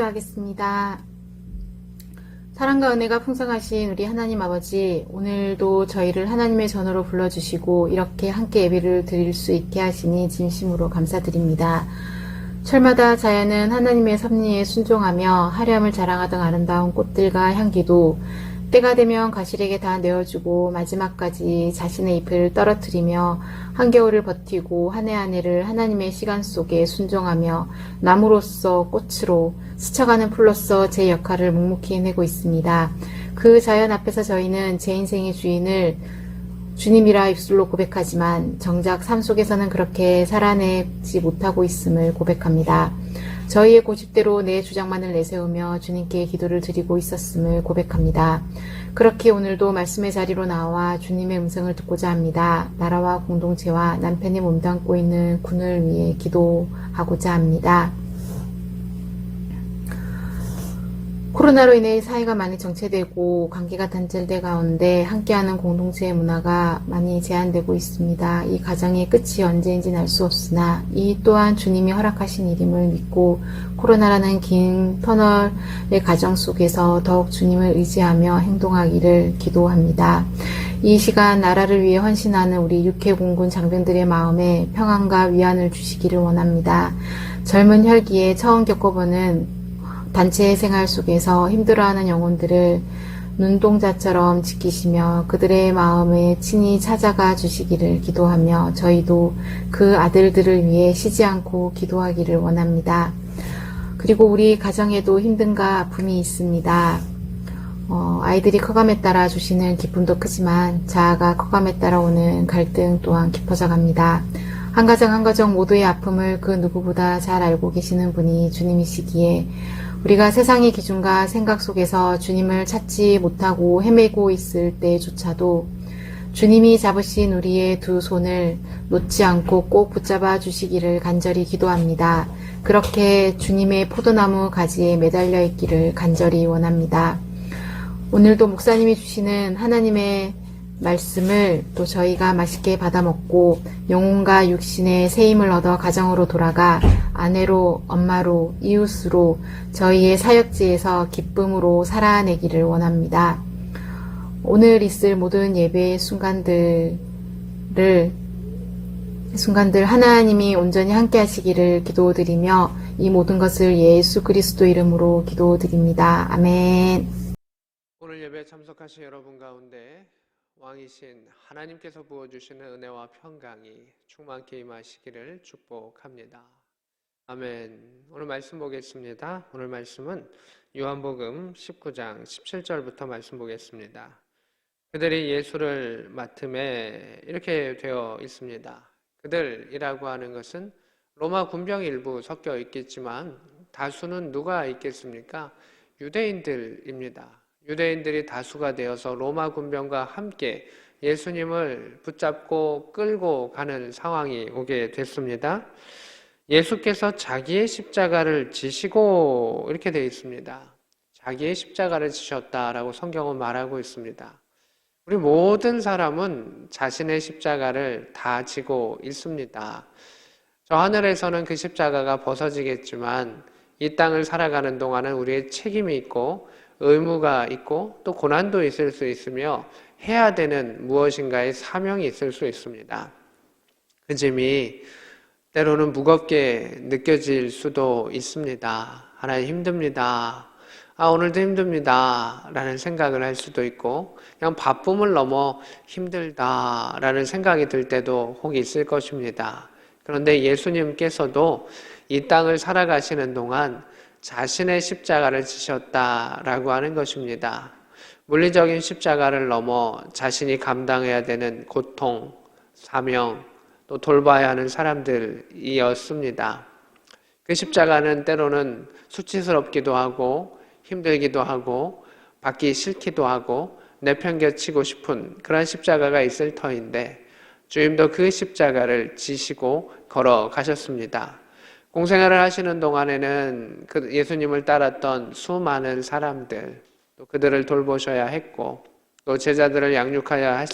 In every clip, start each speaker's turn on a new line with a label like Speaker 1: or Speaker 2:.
Speaker 1: 기도하겠습니다. 사랑과 은혜가 풍성하신 우리 하나님 아버지, 오늘도 저희를 하나님의 전으로 불러주시고 이렇게 함께 예배를 드릴 수 있게 하시니 진심으로 감사드립니다. 철마다 자연은 하나님의 섭리에 순종하며 화려함을 자랑하던 아름다운 꽃들과 향기도 때가 되면 과실에게 다 내어주고 마지막까지 자신의 잎을 떨어뜨리며 한겨울을 버티고 한 해 한 해를 하나님의 시간 속에 순종하며 나무로서 꽃으로 스쳐가는 풀로서 제 역할을 묵묵히 해내고 있습니다. 그 자연 앞에서 저희는 제 인생의 주인을 주님이라 입술로 고백하지만 정작 삶 속에서는 그렇게 살아내지 못하고 있음을 고백합니다. 저희의 고집대로 내 주장만을 내세우며 주님께 기도를 드리고 있었음을 고백합니다. 그렇게 오늘도 말씀의 자리로 나와 주님의 음성을 듣고자 합니다. 나라와 공동체와 남편이 몸담고 있는 군을 위해 기도하고자 합니다. 코로나로 인해 사회가 많이 정체되고 관계가 단절돼 가운데 함께하는 공동체의 문화가 많이 제한되고 있습니다. 이 가정의 끝이 언제인지는 알 수 없으나 이 또한 주님이 허락하신 일임을 믿고 코로나라는 긴 터널의 과정 속에서 더욱 주님을 의지하며 행동하기를 기도합니다. 이 시간 나라를 위해 헌신하는 우리 육해공군 장병들의 마음에 평안과 위안을 주시기를 원합니다. 젊은 혈기에 처음 겪어보는 단체 생활 속에서 힘들어하는 영혼들을 눈동자처럼 지키시며 그들의 마음에 친히 찾아가 주시기를 기도하며 저희도 그 아들들을 위해 쉬지 않고 기도하기를 원합니다. 그리고 우리 가정에도 힘듦과 아픔이 있습니다. 아이들이 커감에 따라 주시는 기쁨도 크지만 자아가 커감에 따라 오는 갈등 또한 깊어져 갑니다. 한 가정 한 가정 모두의 아픔을 그 누구보다 잘 알고 계시는 분이 주님이시기에 우리가 세상의 기준과 생각 속에서 주님을 찾지 못하고 헤매고 있을 때조차도 주님이 잡으신 우리의 두 손을 놓지 않고 꼭 붙잡아 주시기를 간절히 기도합니다. 그렇게 주님의 포도나무 가지에 매달려 있기를 간절히 원합니다. 오늘도 목사님이 주시는 하나님의 말씀을 또 저희가 맛있게 받아먹고 영혼과 육신의 새 힘을 얻어 가정으로 돌아가 아내로, 엄마로, 이웃으로 저희의 사역지에서 기쁨으로 살아내기를 원합니다. 오늘 있을 모든 예배의 순간들 하나님이 온전히 함께 하시기를 기도드리며 이 모든 것을 예수 그리스도 이름으로 기도드립니다. 아멘.
Speaker 2: 오늘 예배에 참석하신 여러분 가운데 왕이신 하나님께서 부어주시는 은혜와 평강이 충만케 임하시기를 축복합니다. 아멘. 오늘 말씀 보겠습니다. 오늘 말씀은 요한복음 19장 17절부터 말씀 보겠습니다. 그들이 예수를 맡음에 이렇게 되어 있습니다. 그들이라고 하는 것은 로마 군병이 일부 섞여 있겠지만 다수는 누가 있겠습니까? 유대인들입니다. 유대인들이 다수가 되어서 로마 군병과 함께 예수님을 붙잡고 끌고 가는 상황이 오게 됐습니다. 예수께서 자기의 십자가를 지시고 이렇게 되어 있습니다. 자기의 십자가를 지셨다라고 성경은 말하고 있습니다. 우리 모든 사람은 자신의 십자가를 다 지고 있습니다. 저 하늘에서는 그 십자가가 벗어지겠지만 이 땅을 살아가는 동안은 우리의 책임이 있고 의무가 있고 또 고난도 있을 수 있으며 해야 되는 무엇인가의 사명이 있을 수 있습니다. 그 짐이 때로는 무겁게 느껴질 수도 있습니다. 하나님 힘듭니다. 오늘도 힘듭니다. 라는 생각을 할 수도 있고 그냥 바쁨을 넘어 힘들다 라는 생각이 들 때도 혹 있을 것입니다. 그런데 예수님께서도 이 땅을 살아가시는 동안 자신의 십자가를 지셨다라고 하는 것입니다. 물리적인 십자가를 넘어 자신이 감당해야 되는 고통, 사명, 또 돌봐야 하는 사람들이었습니다. 그 십자가는 때로는 수치스럽기도 하고 힘들기도 하고 받기 싫기도 하고 내팽개치고 싶은 그런 십자가가 있을 터인데 주님도 그 십자가를 지시고 걸어가셨습니다. 공생활을 하시는 동안에는 그 예수님을 따랐던 수많은 사람들, 또 그들을 돌보셔야 했고 또 제자들을 양육하여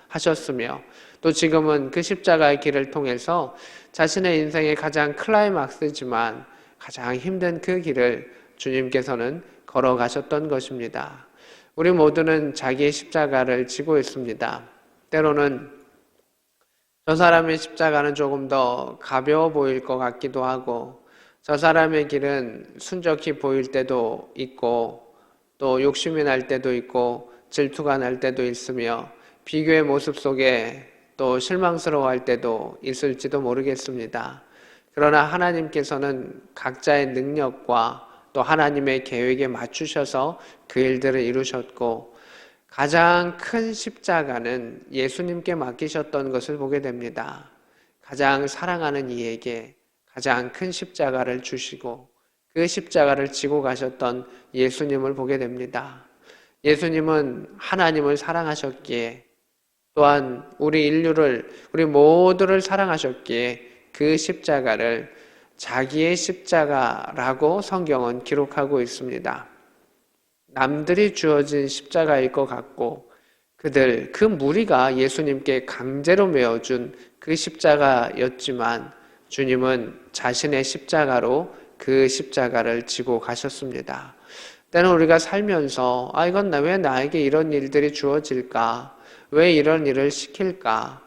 Speaker 2: 하셨으며 또 지금은 그 십자가의 길을 통해서 자신의 인생의 가장 클라이막스지만 가장 힘든 그 길을 주님께서는 걸어가셨던 것입니다. 우리 모두는 자기의 십자가를 지고 있습니다. 때로는 저 사람의 십자가는 조금 더 가벼워 보일 것 같기도 하고, 저 사람의 길은 순적히 보일 때도 있고, 또 욕심이 날 때도 있고, 질투가 날 때도 있으며, 비교의 모습 속에 또 실망스러워할 때도 있을지도 모르겠습니다. 그러나 하나님께서는 각자의 능력과 또 하나님의 계획에 맞추셔서 그 일들을 이루셨고, 가장 큰 십자가는 예수님께 맡기셨던 것을 보게 됩니다. 가장 사랑하는 이에게 가장 큰 십자가를 주시고 그 십자가를 지고 가셨던 예수님을 보게 됩니다. 예수님은 하나님을 사랑하셨기에, 또한 우리 모두를 사랑하셨기에 그 십자가를 자기의 십자가라고 성경은 기록하고 있습니다. 남들이 주어진 십자가일 것 같고, 그 무리가 예수님께 강제로 메어준 그 십자가였지만, 주님은 자신의 십자가로 그 십자가를 지고 가셨습니다. 때는 우리가 살면서 이건 왜 나에게 이런 일들이 주어질까? 왜 이런 일을 시킬까?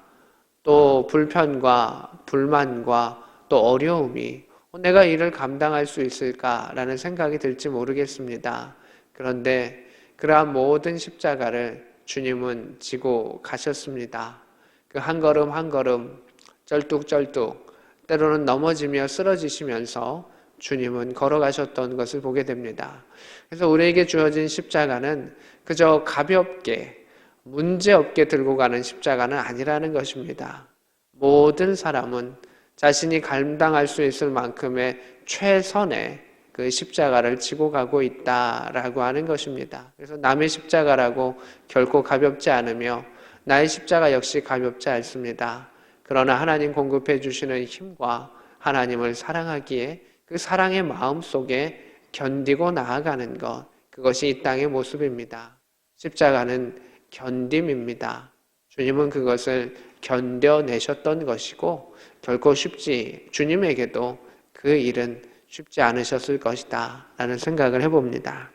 Speaker 2: 또 불편과 불만과 또 어려움이 내가 이를 감당할 수 있을까라는 생각이 들지 모르겠습니다. 그런데 그러한 모든 십자가를 주님은 지고 가셨습니다. 그 한 걸음 한 걸음 쩔뚝쩔뚝 때로는 넘어지며 쓰러지시면서 주님은 걸어가셨던 것을 보게 됩니다. 그래서 우리에게 주어진 십자가는 그저 가볍게 문제없게 들고 가는 십자가는 아니라는 것입니다. 모든 사람은 자신이 감당할 수 있을 만큼의 최선의 그 십자가를 지고 가고 있다라고 하는 것입니다. 그래서 남의 십자가라고 결코 가볍지 않으며 나의 십자가 역시 가볍지 않습니다. 그러나 하나님 공급해 주시는 힘과 하나님을 사랑하기에 그 사랑의 마음 속에 견디고 나아가는 것, 그것이 이 땅의 모습입니다. 십자가는 견딤입니다. 주님은 그것을 견뎌내셨던 것이고 결코 주님에게도 그 일은 쉽지 않으셨을 것이다 라는 생각을 해봅니다.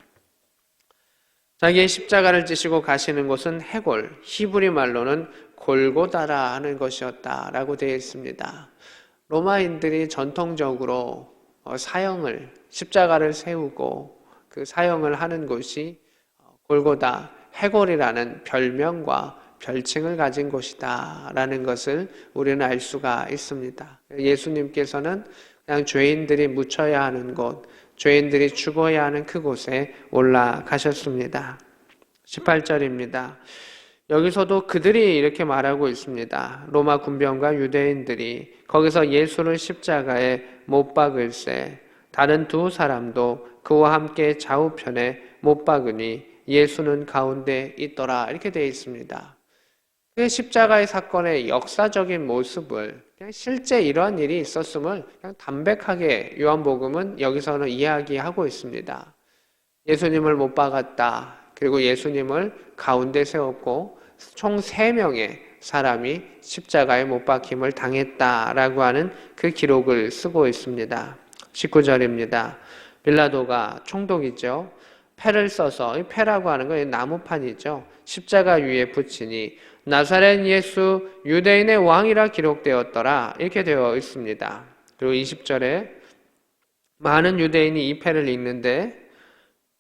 Speaker 2: 자기의 십자가를 지시고 가시는 곳은 해골, 히브리 말로는 골고다라 하는 것이었다라고 되어 있습니다. 로마인들이 전통적으로 십자가를 세우고 그 사형을 하는 곳이 골고다, 해골이라는 별명과 별칭을 가진 곳이다 라는 것을 우리는 알 수가 있습니다. 예수님께서는 그냥 죄인들이 묻혀야 하는 곳, 죄인들이 죽어야 하는 그곳에 올라가셨습니다. 18절입니다. 여기서도 그들이 이렇게 말하고 있습니다. 로마 군병과 유대인들이 거기서 예수를 십자가에 못 박을세 다른 두 사람도 그와 함께 좌우편에 못 박으니 예수는 가운데 있더라 이렇게 되어 있습니다. 그 십자가의 사건의 역사적인 모습을 그냥 실제 이러한 일이 있었음을 그냥 담백하게 요한복음은 여기서는 이야기하고 있습니다. 예수님을 못 박았다. 그리고 예수님을 가운데 세웠고 총 3명의 사람이 십자가에 못 박힘을 당했다라고 하는 그 기록을 쓰고 있습니다. 19절입니다. 빌라도가 총독이죠. 패를 써서, 이 패라고 하는 건 나무판이죠. 십자가 위에 붙이니 나사렛 예수 유대인의 왕이라 기록되었더라 이렇게 되어 있습니다. 그리고 20절에 많은 유대인이 이 패를 읽는데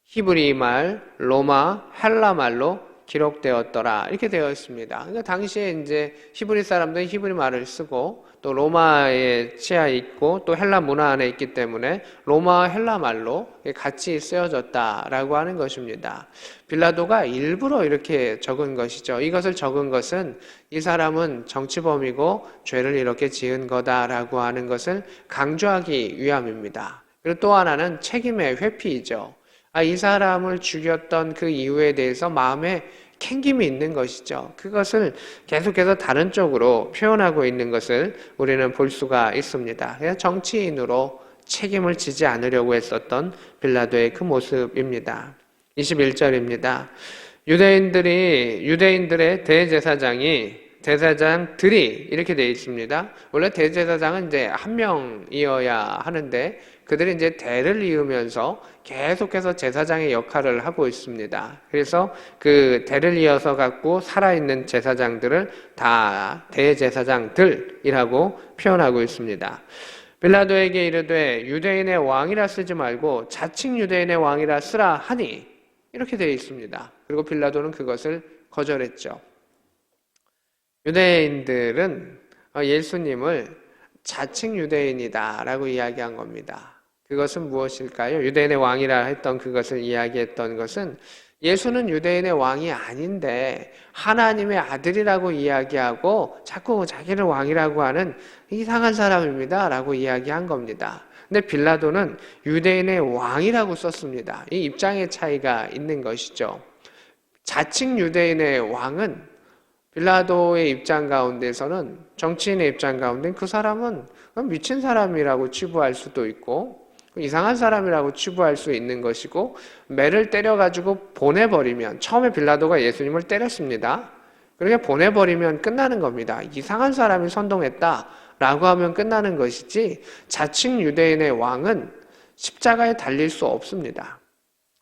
Speaker 2: 히브리 말, 로마, 헬라 말로 기록되었더라 이렇게 되어 있습니다. 그러니까 당시에 이제 히브리 사람들은 히브리 말을 쓰고 또 로마에 치하 있고 또 헬라 문화 안에 있기 때문에 로마와 헬라 말로 같이 쓰여졌다라고 하는 것입니다. 빌라도가 일부러 이렇게 적은 것이죠. 이것을 적은 것은 이 사람은 정치범이고 죄를 이렇게 지은 거다라고 하는 것을 강조하기 위함입니다. 그리고 또 하나는 책임의 회피이죠. 이 사람을 죽였던 그 이유에 대해서 마음에 캥김이 있는 것이죠. 그것을 계속해서 다른 쪽으로 표현하고 있는 것을 우리는 볼 수가 있습니다. 그냥 정치인으로 책임을 지지 않으려고 했었던 빌라도의 그 모습입니다. 21절입니다. 유대인들의 대제사장이 대제사장들이 이렇게 되어 있습니다. 원래 대제사장은 이제 한 명이어야 하는데 그들이 이제 대를 이으면서 계속해서 제사장의 역할을 하고 있습니다. 그래서 그 대를 이어서 갖고 살아있는 제사장들을 다 대제사장들이라고 표현하고 있습니다. 빌라도에게 이르되 유대인의 왕이라 쓰지 말고 자칭 유대인의 왕이라 쓰라 하니 이렇게 되어 있습니다. 그리고 빌라도는 그것을 거절했죠. 유대인들은 예수님을 자칭 유대인이다라고 이야기한 겁니다. 그것은 무엇일까요? 유대인의 왕이라 했던 그것을 이야기했던 것은 예수는 유대인의 왕이 아닌데 하나님의 아들이라고 이야기하고 자꾸 자기를 왕이라고 하는 이상한 사람입니다 라고 이야기한 겁니다. 근데 빌라도는 유대인의 왕이라고 썼습니다. 이 입장의 차이가 있는 것이죠. 자칭 유대인의 왕은 빌라도의 입장 가운데서는, 정치인의 입장 가운데 그 사람은 미친 사람이라고 치부할 수도 있고 이상한 사람이라고 치부할 수 있는 것이고, 매를 때려가지고 보내버리면, 처음에 빌라도가 예수님을 때렸습니다. 그렇게 보내버리면 끝나는 겁니다. 이상한 사람이 선동했다라고 하면 끝나는 것이지, 자칭 유대인의 왕은 십자가에 달릴 수 없습니다.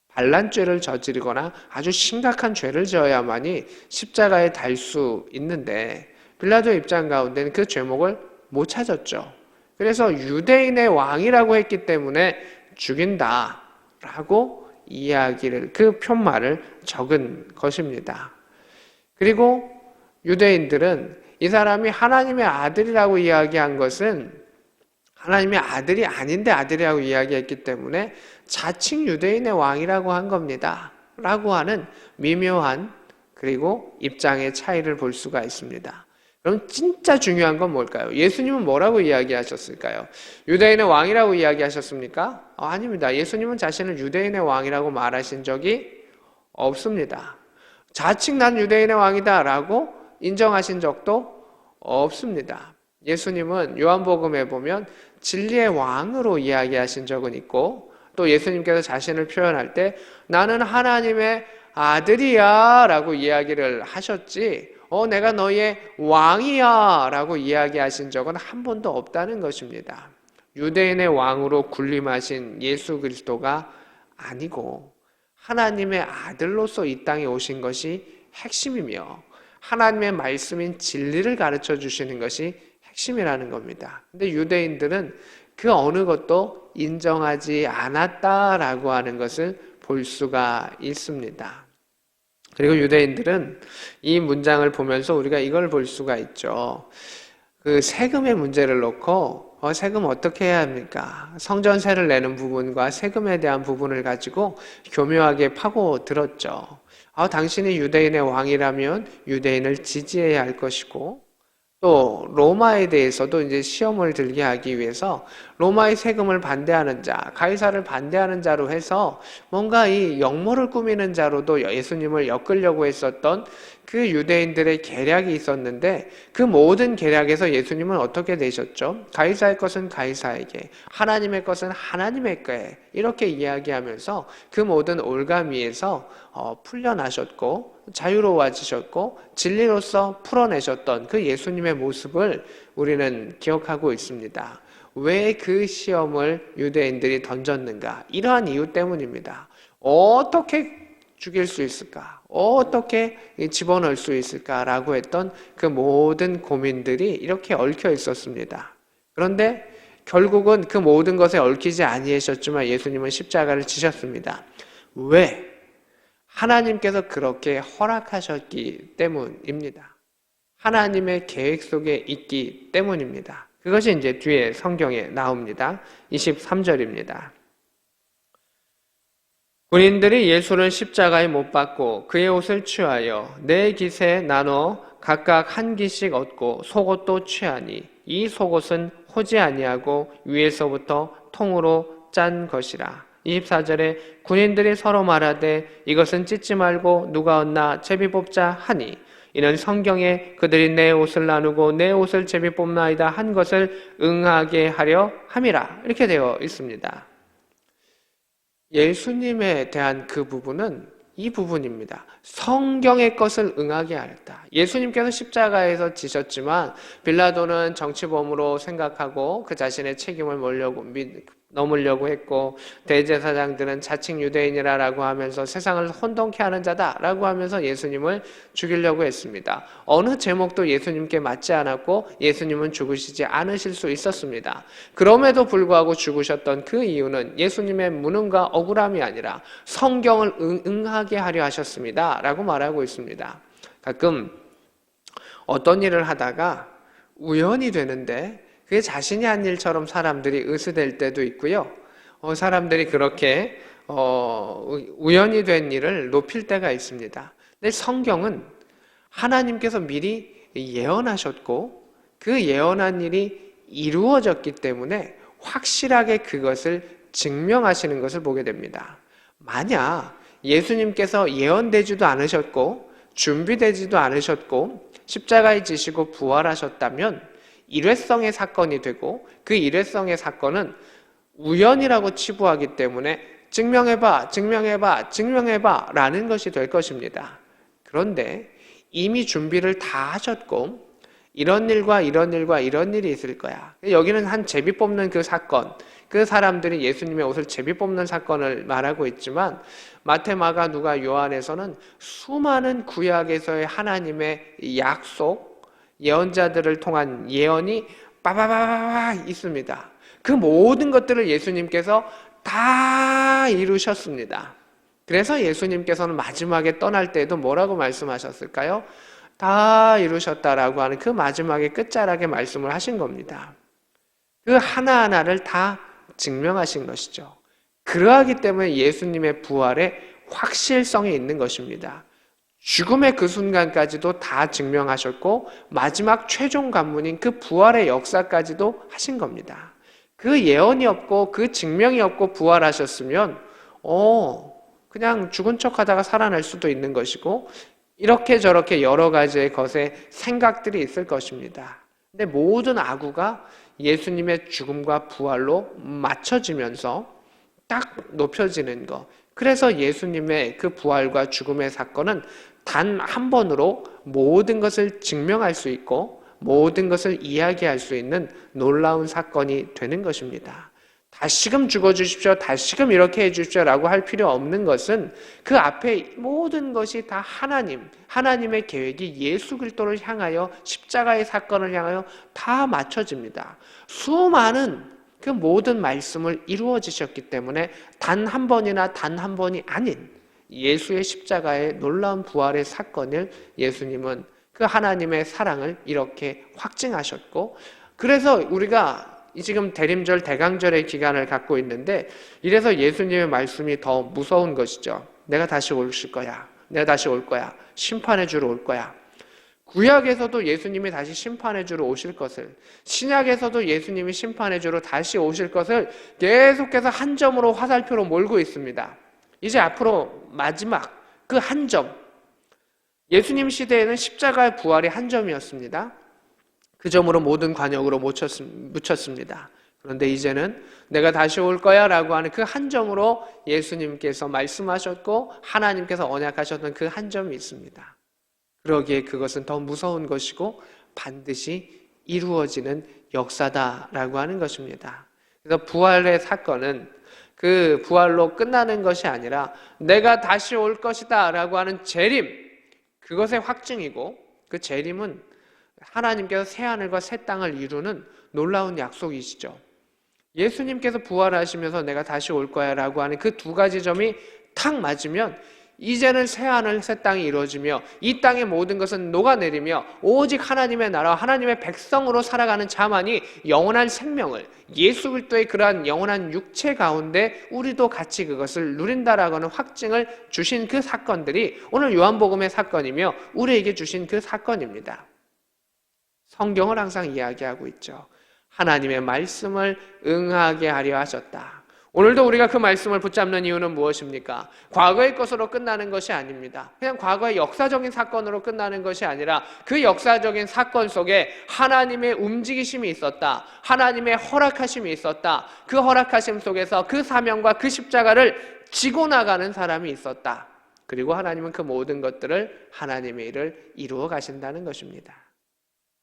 Speaker 2: 반란죄를 저지르거나 아주 심각한 죄를 지어야만이 십자가에 달 수 있는데 빌라도의 입장 가운데는 그 죄목을 못 찾았죠. 그래서 유대인의 왕이라고 했기 때문에 죽인다라고 이야기를, 그 표말을 적은 것입니다. 그리고 유대인들은 이 사람이 하나님의 아들이라고 이야기한 것은 하나님의 아들이 아닌데 아들이라고 이야기했기 때문에 자칭 유대인의 왕이라고 한 겁니다 라고 하는 미묘한, 그리고 입장의 차이를 볼 수가 있습니다. 그럼 진짜 중요한 건 뭘까요? 예수님은 뭐라고 이야기하셨을까요? 유대인의 왕이라고 이야기하셨습니까? 아닙니다. 예수님은 자신을 유대인의 왕이라고 말하신 적이 없습니다. 자칭 난 유대인의 왕이다 라고 인정하신 적도 없습니다. 예수님은 요한복음에 보면 진리의 왕으로 이야기하신 적은 있고, 또 예수님께서 자신을 표현할 때 나는 하나님의 아들이야 라고 이야기를 하셨지, 내가 너희의 왕이야 라고 이야기하신 적은 한 번도 없다는 것입니다. 유대인의 왕으로 군림하신 예수 그리스도가 아니고 하나님의 아들로서 이 땅에 오신 것이 핵심이며 하나님의 말씀인 진리를 가르쳐 주시는 것이 핵심이라는 겁니다. 근데 유대인들은 그 어느 것도 인정하지 않았다라고 하는 것을 볼 수가 있습니다. 그리고 유대인들은 이 문장을 보면서 우리가 이걸 볼 수가 있죠. 그 세금의 문제를 놓고 세금 어떻게 해야 합니까? 성전세를 내는 부분과 세금에 대한 부분을 가지고 교묘하게 파고들었죠. 당신이 유대인의 왕이라면 유대인을 지지해야 할 것이고, 또 로마에 대해서도 이제 시험을 들게 하기 위해서 로마의 세금을 반대하는 자, 가이사를 반대하는 자로 해서 뭔가 이 역모를 꾸미는 자로도 예수님을 엮으려고 했었던 그 유대인들의 계략이 있었는데, 그 모든 계략에서 예수님은 어떻게 되셨죠? 가이사의 것은 가이사에게, 하나님의 것은 하나님에게, 이렇게 이야기하면서 그 모든 올가미에서 풀려나셨고 자유로워지셨고 진리로서 풀어내셨던 그 예수님의 모습을 우리는 기억하고 있습니다. 왜 그 시험을 유대인들이 던졌는가? 이러한 이유 때문입니다. 어떻게 죽일 수 있을까? 어떻게 집어넣을 수 있을까라고 했던 그 모든 고민들이 이렇게 얽혀 있었습니다. 그런데 결국은 그 모든 것에 얽히지 아니하셨지만 예수님은 십자가를 지셨습니다. 왜? 하나님께서 그렇게 허락하셨기 때문입니다. 하나님의 계획 속에 있기 때문입니다. 그것이 이제 뒤에 성경에 나옵니다. 23절입니다. 군인들이 예수를 십자가에 못 박고 그의 옷을 취하여 네 깃에 나눠 각각 한 깃씩 얻고 속옷도 취하니 이 속옷은 호지 아니하고 위에서부터 통으로 짠 것이라. 24절에 군인들이 서로 말하되 이것은 찢지 말고 누가 얻나 제비 뽑자 하니 이는 성경에 그들이 내 옷을 나누고 내 옷을 제비 뽑나이다 한 것을 응하게 하려 함이라, 이렇게 되어 있습니다. 예수님에 대한 그 부분은 이 부분입니다. 성경의 것을 응하게 하였다. 예수님께서 십자가에서 지셨지만 빌라도는 정치범으로 생각하고 그 자신의 책임을 넘으려고 했고, 대제사장들은 자칭 유대인이라고 하면서 세상을 혼돈케 하는 자다라고 하면서 예수님을 죽이려고 했습니다. 어느 제목도 예수님께 맞지 않았고 예수님은 죽으시지 않으실 수 있었습니다. 그럼에도 불구하고 죽으셨던 그 이유는 예수님의 무능과 억울함이 아니라 성경을 응하게 하려 하셨습니다 라고 말하고 있습니다. 가끔 어떤 일을 하다가 우연이 되는데 그게 자신이 한 일처럼 사람들이 의스될 때도 있고요. 사람들이 그렇게 우연이 된 일을 높일 때가 있습니다. 근데 성경은 하나님께서 미리 예언하셨고 그 예언한 일이 이루어졌기 때문에 확실하게 그것을 증명하시는 것을 보게 됩니다. 만약 예수님께서 예언되지도 않으셨고 준비되지도 않으셨고 십자가에 지시고 부활하셨다면 일회성의 사건이 되고 그 일회성의 사건은 우연이라고 치부하기 때문에 증명해봐 라는 것이 될 것입니다. 그런데 이미 준비를 다 하셨고 이런 일과 이런 일과 이런 일이 있을 거야. 여기는 한 제비 뽑는 그 사건, 그 사람들이 예수님의 옷을 제비 뽑는 사건을 말하고 있지만 마태, 마가, 누가, 요한에서는 수많은 구약에서의 하나님의 약속, 예언자들을 통한 예언이 빠바바바 있습니다. 그 모든 것들을 예수님께서 다 이루셨습니다. 그래서 예수님께서는 마지막에 떠날 때에도 뭐라고 말씀하셨을까요? 다 이루셨다라고 하는 그 마지막에 끝자락에 말씀을 하신 겁니다. 그 하나하나를 다 증명하신 것이죠. 그러하기 때문에 예수님의 부활에 확실성이 있는 것입니다. 죽음의 그 순간까지도 다 증명하셨고 마지막 최종 관문인 그 부활의 역사까지도 하신 겁니다. 그 예언이 없고 그 증명이 없고 부활하셨으면 그냥 죽은 척하다가 살아날 수도 있는 것이고 이렇게 저렇게 여러 가지의 것에 생각들이 있을 것입니다. 근데 모든 악우가 예수님의 죽음과 부활로 맞춰지면서 딱 높여지는 것. 그래서 예수님의 그 부활과 죽음의 사건은 단 한 번으로 모든 것을 증명할 수 있고 모든 것을 이야기할 수 있는 놀라운 사건이 되는 것입니다. 다시금 죽어주십시오, 다시금 이렇게 해주십시오 라고 할 필요 없는 것은 그 앞에 모든 것이 다 하나님의 계획이 예수 그리스도를 향하여 십자가의 사건을 향하여 다 맞춰집니다. 수많은 그 모든 말씀을 이루어지셨기 때문에 단 한 번이나 단 한 번이 아닌 예수의 십자가의 놀라운 부활의 사건을 예수님은 그 하나님의 사랑을 이렇게 확증하셨고, 그래서 우리가 지금 대림절 대강절의 기간을 갖고 있는데 이래서 예수님의 말씀이 더 무서운 것이죠. 내가 다시 오실 거야. 내가 다시 올 거야. 심판해 주러 올 거야. 구약에서도 예수님이 다시 심판해 주러 오실 것을, 신약에서도 예수님이 심판해 주러 다시 오실 것을 계속해서 한 점으로 화살표로 몰고 있습니다. 이제 앞으로 마지막 그 한 점, 예수님 시대에는 십자가의 부활이 한 점이었습니다. 그 점으로 모든 관역으로 묻혔습니다. 그런데 이제는 내가 다시 올 거야 라고 하는 그 한 점으로 예수님께서 말씀하셨고 하나님께서 언약하셨던 그 한 점이 있습니다. 그러기에 그것은 더 무서운 것이고 반드시 이루어지는 역사다라고 하는 것입니다. 그래서 부활의 사건은 그 부활로 끝나는 것이 아니라 내가 다시 올 것이다 라고 하는 재림, 그것의 확증이고 그 재림은 하나님께서 새하늘과 새 땅을 이루는 놀라운 약속이시죠. 예수님께서 부활하시면서 내가 다시 올 거야 라고 하는 그 두 가지 점이 탁 맞으면 이제는 새하늘 새 땅이 이루어지며 이 땅의 모든 것은 녹아내리며 오직 하나님의 나라와 하나님의 백성으로 살아가는 자만이 영원한 생명을, 예수 그리스도의 그러한 영원한 육체 가운데 우리도 같이 그것을 누린다라고 하는 확증을 주신 그 사건들이 오늘 요한복음의 사건이며 우리에게 주신 그 사건입니다. 성경을 항상 이야기하고 있죠. 하나님의 말씀을 응하게 하려 하셨다. 오늘도 우리가 그 말씀을 붙잡는 이유는 무엇입니까? 과거의 것으로 끝나는 것이 아닙니다. 그냥 과거의 역사적인 사건으로 끝나는 것이 아니라 그 역사적인 사건 속에 하나님의 움직이심이 있었다. 하나님의 허락하심이 있었다. 그 허락하심 속에서 그 사명과 그 십자가를 지고 나가는 사람이 있었다. 그리고 하나님은 그 모든 것들을 하나님의 일을 이루어 가신다는 것입니다.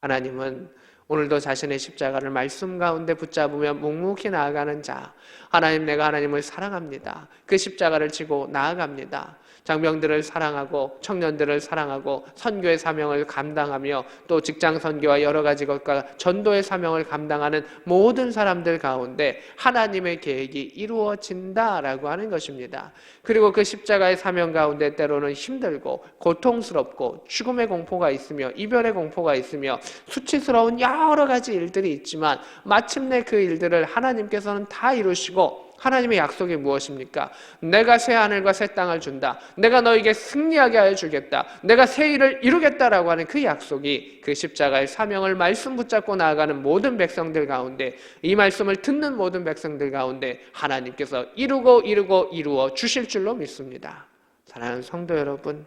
Speaker 2: 하나님은 오늘도 자신의 십자가를 말씀 가운데 붙잡으며 묵묵히 나아가는 자, 하나님, 내가 하나님을 사랑합니다. 그 십자가를 지고 나아갑니다. 장병들을 사랑하고 청년들을 사랑하고 선교의 사명을 감당하며 또 직장 선교와 여러 가지 것과 전도의 사명을 감당하는 모든 사람들 가운데 하나님의 계획이 이루어진다라고 하는 것입니다. 그리고 그 십자가의 사명 가운데 때로는 힘들고 고통스럽고 죽음의 공포가 있으며 이별의 공포가 있으며 수치스러운 여러 가지 일들이 있지만 마침내 그 일들을 하나님께서는 다 이루시고, 하나님의 약속이 무엇입니까? 내가 새 하늘과 새 땅을 준다. 내가 너에게 승리하게 하여 주겠다. 내가 새 일을 이루겠다라고 하는 그 약속이 그 십자가의 사명을 말씀 붙잡고 나아가는 모든 백성들 가운데, 이 말씀을 듣는 모든 백성들 가운데 하나님께서 이루어 주실 줄로 믿습니다. 사랑하는 성도 여러분,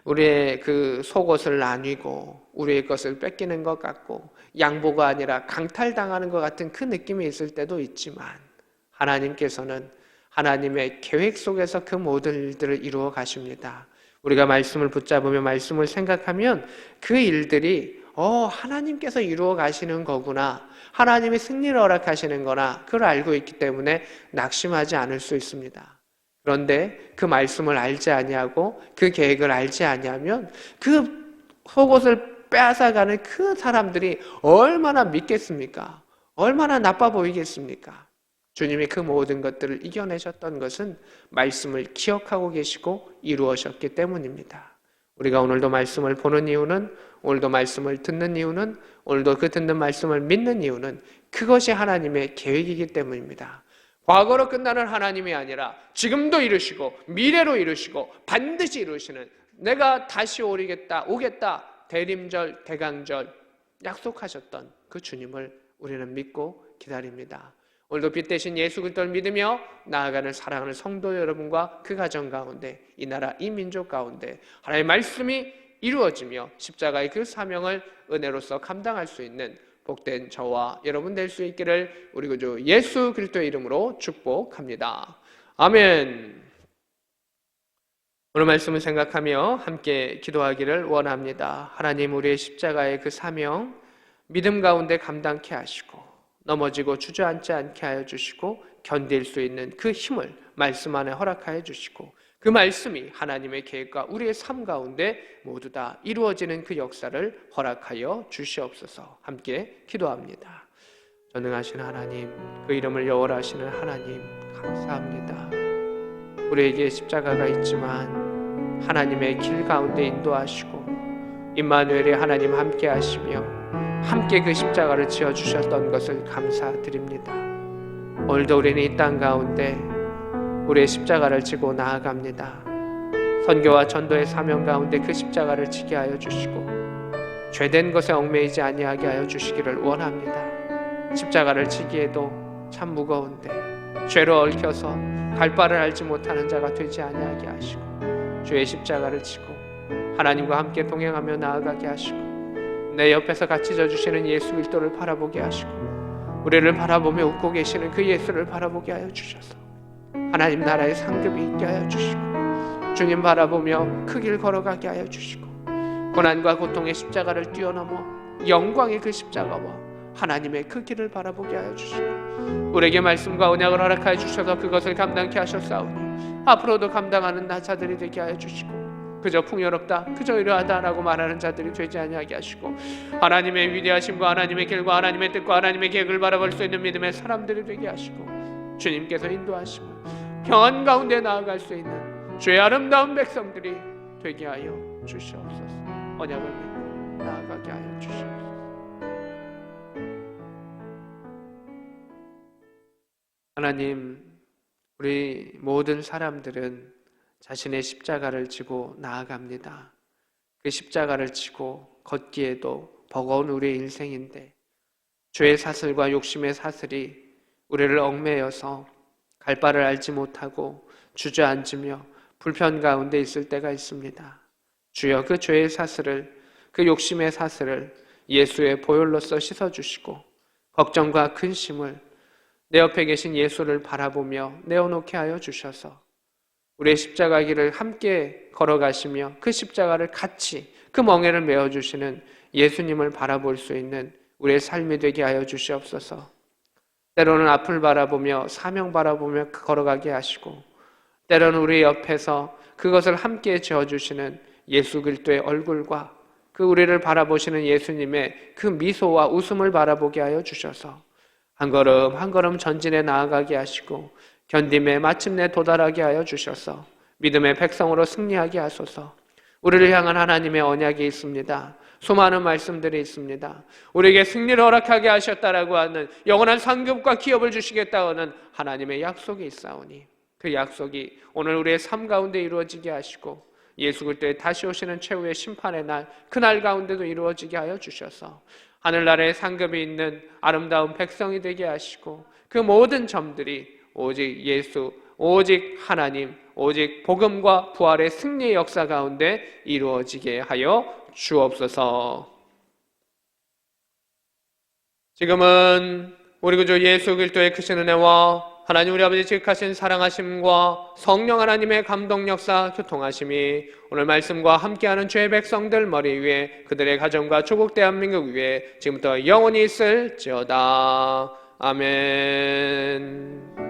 Speaker 2: 우리의 그 속옷을 나뉘고 우리의 것을 뺏기는 것 같고 양보가 아니라 강탈당하는 것 같은 그 느낌이 있을 때도 있지만, 하나님께서는 하나님의 계획 속에서 그 모든 일들을 이루어 가십니다. 우리가 말씀을 붙잡으며 말씀을 생각하면 그 일들이 하나님께서 이루어 가시는 거구나, 하나님이 승리를 허락하시는 거나, 그걸 알고 있기 때문에 낙심하지 않을 수 있습니다. 그런데 그 말씀을 알지 아니하고 그 계획을 알지 아니하면 그 속옷을 빼앗아가는 그 사람들이 얼마나 믿겠습니까? 얼마나 나빠 보이겠습니까? 주님이 그 모든 것들을 이겨내셨던 것은 말씀을 기억하고 계시고 이루어졌기 때문입니다. 우리가 오늘도 말씀을 보는 이유는, 오늘도 말씀을 듣는 이유는, 오늘도 그 듣는 말씀을 믿는 이유는 그것이 하나님의 계획이기 때문입니다. 과거로 끝나는 하나님이 아니라 지금도 이루시고 미래로 이루시고 반드시 이루시는, 내가 다시 오겠다, 대림절, 대강절 약속하셨던 그 주님을 우리는 믿고 기다립니다. 오늘도 빛 대신 예수 그리스도를 믿으며 나아가는 사랑하는 성도 여러분과 그 가정 가운데, 이 나라, 이 민족 가운데 하나님의 말씀이 이루어지며 십자가의 그 사명을 은혜로서 감당할 수 있는 복된 저와 여러분 될 수 있기를 우리 구주 예수 그리스도의 이름으로 축복합니다. 아멘. 오늘 말씀을 생각하며 함께 기도하기를 원합니다. 하나님, 우리의 십자가의 그 사명 믿음 가운데 감당케 하시고 넘어지고 주저앉지 않게 하여 주시고 견딜 수 있는 그 힘을 말씀 안에 허락하여 주시고, 그 말씀이 하나님의 계획과 우리의 삶 가운데 모두 다 이루어지는 그 역사를 허락하여 주시옵소서. 함께 기도합니다. 전능하신 하나님, 그 이름을 여호와하시는 하나님, 감사합니다. 우리에게 십자가가 있지만 하나님의 길 가운데 인도하시고 임마누엘의 하나님 함께 하시며 함께 그 십자가를 지어주셨던 것을 감사드립니다. 오늘도 우리는 이 땅 가운데 우리의 십자가를 지고 나아갑니다. 선교와 전도의 사명 가운데 그 십자가를 지게 하여 주시고 죄된 것에 얽매이지 아니하게 하여 주시기를 원합니다. 십자가를 지기에도 참 무거운데 죄로 얽혀서 갈 바를 알지 못하는 자가 되지 아니하게 하시고 주의 십자가를 지고 하나님과 함께 동행하며 나아가게 하시고 내 옆에서 같이 져주시는 예수 그리스도를 바라보게 하시고 우리를 바라보며 웃고 계시는 그 예수를 바라보게 하여 주셔서 하나님 나라의 상급이 있게 하여 주시고 주님 바라보며 그 길 걸어가게 하여 주시고 고난과 고통의 십자가를 뛰어넘어 영광의 그 십자가와 하나님의 그 길을 바라보게 하여 주시고 우리에게 말씀과 언약을 허락하여 주셔서 그것을 감당케 하셨사오니 앞으로도 감당하는 자들이 되게 하여 주시고 그저 풍요롭다, 그저 이러하다라고 말하는 자들이 되지 아니하게 하시고 하나님의 위대하심과 하나님의 길과 하나님의 뜻과 하나님의 계획을 바라볼 수 있는 믿음의 사람들이 되게 하시고 주님께서 인도하시고 평안 가운데 나아갈 수 있는 주의 아름다운 백성들이 되게 하여 주시옵소서. 언약을 믿고 나아가게 하여 주시옵소서. 하나님, 우리 모든 사람들은 자신의 십자가를 지고 나아갑니다. 그 십자가를 지고 걷기에도 버거운 우리의 인생인데 죄의 사슬과 욕심의 사슬이 우리를 얽매여서 갈 바를 알지 못하고 주저앉으며 불편 가운데 있을 때가 있습니다. 주여, 그 죄의 사슬을, 그 욕심의 사슬을 예수의 보혈로서 씻어주시고 걱정과 근심을 내 옆에 계신 예수를 바라보며 내어놓게 하여 주셔서 우리의 십자가 길을 함께 걸어가시며 그 십자가를 같이 그 멍에를 메어주시는 예수님을 바라볼 수 있는 우리의 삶이 되게 하여 주시옵소서. 때로는 앞을 바라보며 사명 바라보며 걸어가게 하시고, 때로는 우리 옆에서 그것을 함께 지어주시는 예수 그리스도의 얼굴과 그 우리를 바라보시는 예수님의 그 미소와 웃음을 바라보게 하여 주셔서 한 걸음 한 걸음 전진해 나아가게 하시고, 견딤에 마침내 도달하게 하여 주셔서 믿음의 백성으로 승리하게 하소서. 우리를 향한 하나님의 언약이 있습니다. 수많은 말씀들이 있습니다. 우리에게 승리를 허락하게 하셨다라고 하는 영원한 상급과 기업을 주시겠다고 하는 하나님의 약속이 있사오니 그 약속이 오늘 우리의 삶 가운데 이루어지게 하시고, 예수 그리스도의 다시 오시는 최후의 심판의 날, 그날 가운데도 이루어지게 하여 주셔서 하늘나라의 상급이 있는 아름다운 백성이 되게 하시고, 그 모든 점들이 오직 예수, 오직 하나님, 오직 복음과 부활의 승리의 역사 가운데 이루어지게 하여 주옵소서. 지금은 우리 구주 예수 그리스도의 크신 은혜와 하나님 우리 아버지 지극하신 사랑하심과 성령 하나님의 감동 역사 교통하심이 오늘 말씀과 함께하는 주의 백성들 머리 위에, 그들의 가정과 조국 대한민국 위에 지금부터 영원히 있을지어다. 아멘.